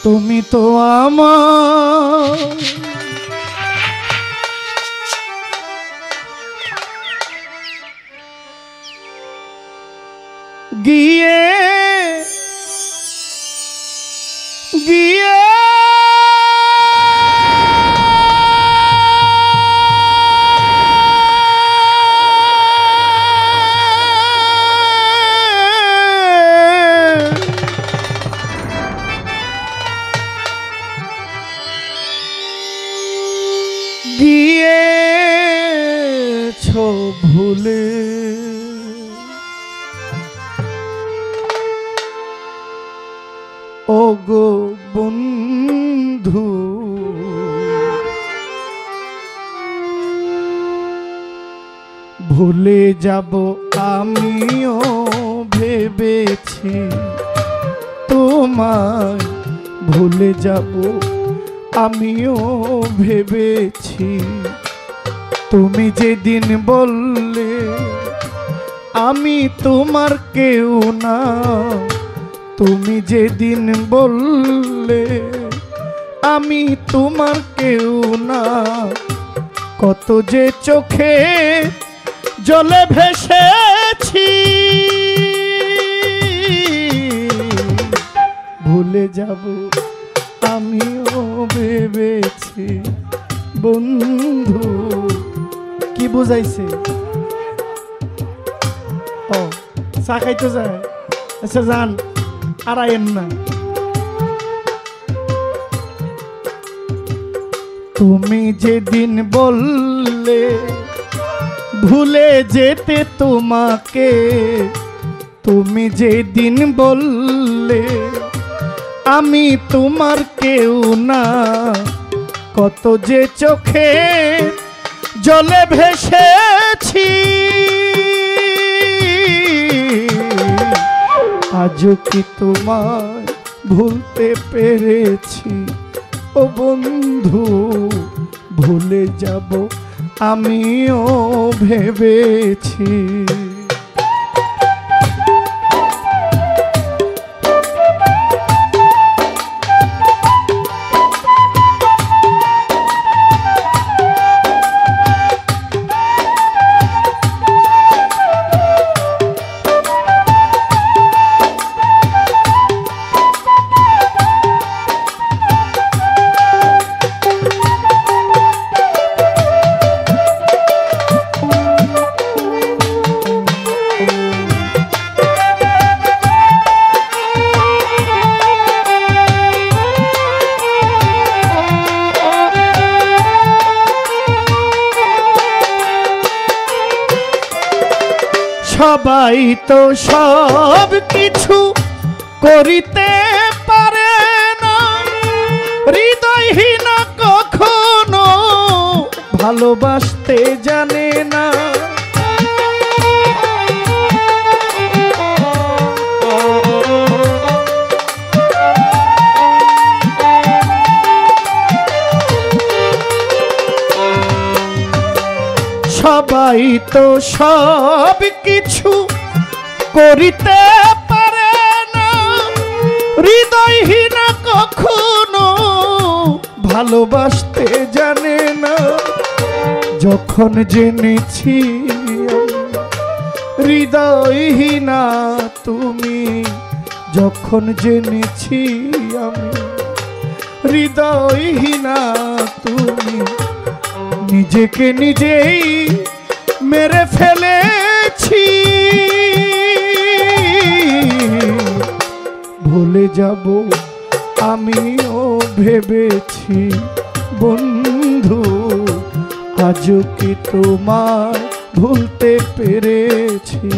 তুমি তো আমার গিয়ে গিয়ে গিয়েছো ভুলে ওগো বন্ধু ভুলে যাব আমিও ভেবেছি তোমায় ভুলে যাব আমিও ভেবেছি তুমি যেদিন বললে আমি তোমার কেউ না তুমি যেদিন বললে আমি তোমার কেউ না কত যে চোখে জলে ভেসেছি ভুলে যাব আমিও ভেবেছি বন্ধু কি বুঝাইছে ও চা খাইতে যায় আচ্ছা যান আর আইন না তুমি যেদিন বললে ভুলে যেতে তোমাকে তুমি যেদিন বললে আমি তোমার কেউ না কত যে চোখে জলে ভেসেছি আজও কি তোমায় ভুলতে পেরেছি ও বন্ধু ভুলে যাব আমিও ভেবেছি সবাই তো সব কিছু করিতে পারে না হৃদয়হীন কখনো ভালোবাসতে জানে না সবাই তো সব কিছু করিতে পারে না হৃদয়হীন কখনো ভালোবাসতে জানে না যখন জেনেছি হৃদয়হীনা তুমি যখন জেনেছি আমি হৃদয়হীনা তুমি নিজেকে নিজেই মেরে ফেলেছি ভুলে যাব আমিও ভেবেছি বন্ধু আজও কি তোমায় ভুলতে পেরেছি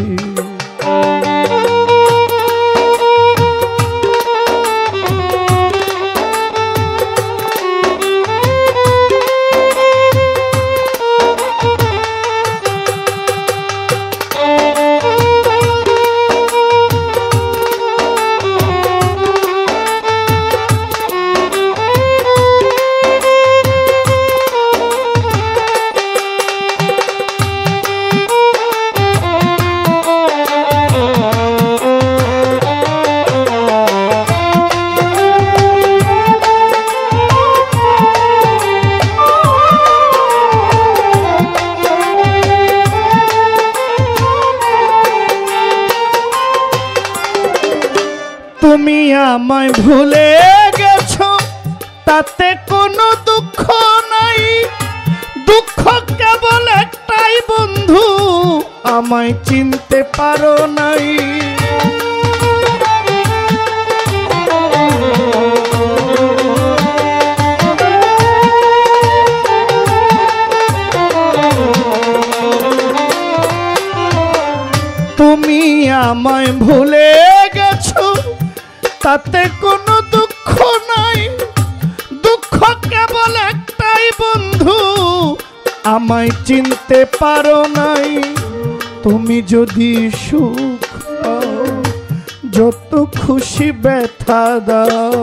আমায় ভুলে গেছো তাতে কোনো দুঃখ নাই, দুঃখ কেবল একটাই বন্ধু আমায় চিনতে পারো নাই। তুমি আমায় ভুলে গেছো তাতে কোনো দুঃখ নাই, দুঃখ কেবল একটাই বন্ধু আমায় চিনতে পারো নাই। তুমি যদি সুখ পাও যত খুশি ব্যথা দাও,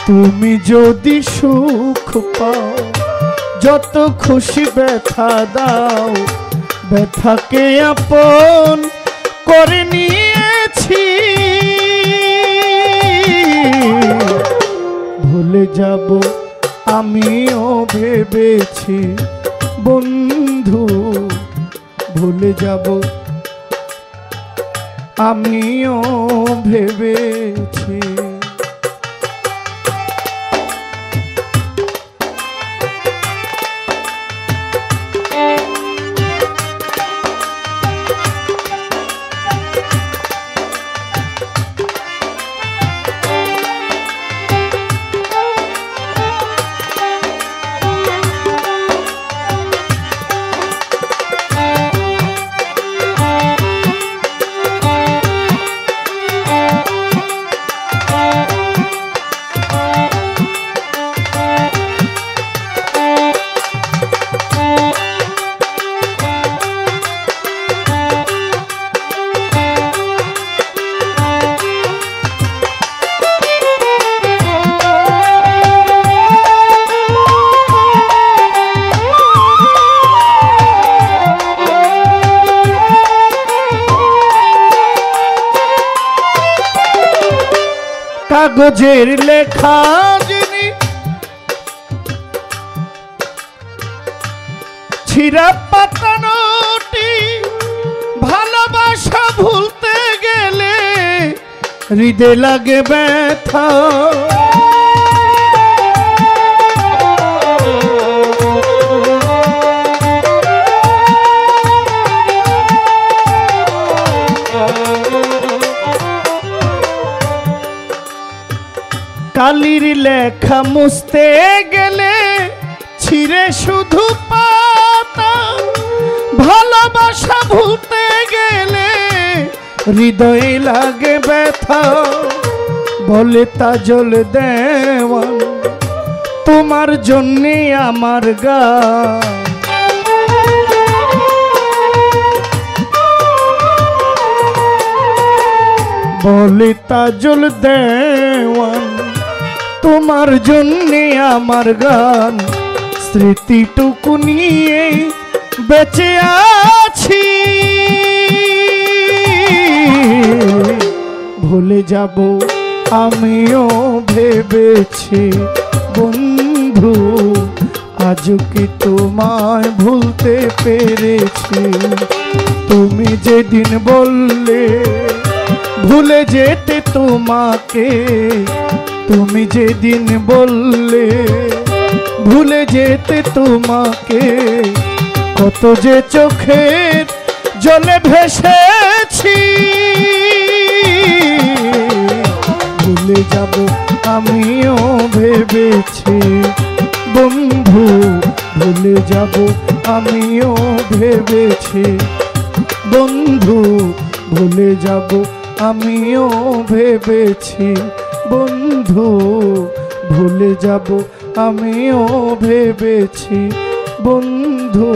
তুমি যদি সুখ পাও যত খুশি ব্যথা দাও, ব্যথাকে আপন করে নিয়েছি। ভুলে যাব আমিও ভেবেছি বন্ধু, ভুলে যাব আমিও ভেবেছি। কাগজের লেখা যিনি ছিঁড়া পাতানোটি, ভালোবাসা ভুলতে গেলে হৃদয় লাগে ব্যথা। কালির লেখা মুছতে গেলে ছিঁড়ে শুধু পাতা, ভালোবাসা ভুলতে গেলে হৃদয়ে লাগে ব্যথা। বলে তাজল দেওয়ান তোমার জন্যে আমার গান, বলে তাজল দেওয়ান তোমার জন্যে আমার গান। স্মৃতিটুকু নিয়ে বেঁচে আছি, ভুলে যাব আমিও ভেবেছি বন্ধু, আজ কি তোমায় ভুলতে পেরেছি। তুমি যেদিন বললে ভুলে যেতে তোমাকে, তুমি যেদিন বললে ভুলে যেতে তোমাকে, কত যে চোখের জলে ভেসেছি। ভুলে যাব আমিও ভেবেছি বন্ধু, ভুলে যাব আমিও ভেবেছি বন্ধু, ভুলে যাব আমিও ভেবেছি বন্ধু, ভুলে যাব আমিও ভেবেছি বন্ধু,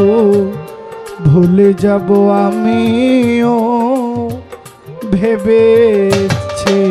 ভুলে যাব আমিও ভেবেছি।